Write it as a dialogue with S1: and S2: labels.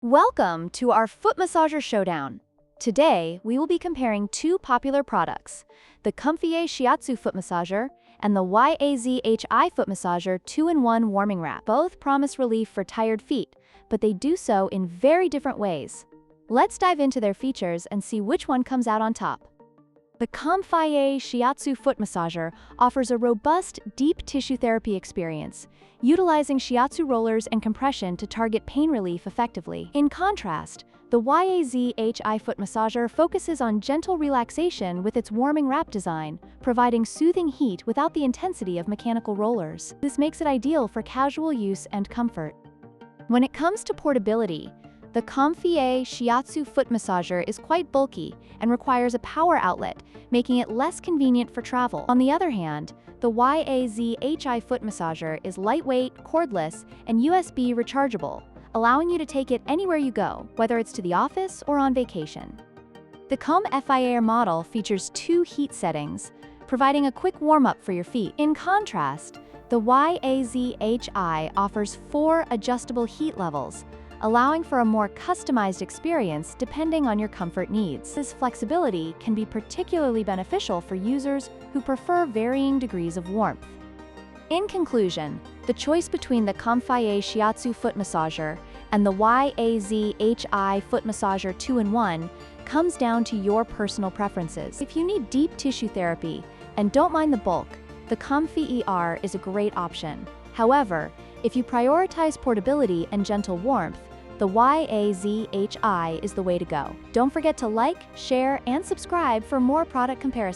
S1: Welcome to our foot massager showdown. Today, we will be comparing two popular products, the COMFIER Shiatsu foot massager and the YAZHI foot massager 2-in-1 warming wrap. Both promise relief for tired feet, but they do so in very different ways. Let's dive into their features and see which one comes out on top. The COMFIER Shiatsu foot massager offers a robust, deep tissue therapy experience, utilizing Shiatsu rollers and compression to target pain relief effectively. In contrast, the YAZHI foot massager focuses on gentle relaxation with its warming wrap design, providing soothing heat without the intensity of mechanical rollers. This makes it ideal for casual use and comfort. When it comes to portability, the COMFIER Shiatsu foot massager is quite bulky and requires a power outlet, making it less convenient for travel. On the other hand, the YAZHI foot massager is lightweight, cordless, and USB rechargeable, allowing you to take it anywhere you go, whether it's to the office or on vacation. The COMFIER model features 2 heat settings, providing a quick warm-up for your feet. In contrast, the YAZHI offers 4 adjustable heat levels, allowing for a more customized experience depending on your comfort needs. This flexibility can be particularly beneficial for users who prefer varying degrees of warmth. In conclusion, the choice between the COMFIER Shiatsu foot massager and the YAZHI foot massager 2-in-1 comes down to your personal preferences. If you need deep tissue therapy and don't mind the bulk, the COMFIER is a great option. However, if you prioritize portability and gentle warmth, the YAZHI is the way to go. Don't forget to like, share, and subscribe for more product comparisons.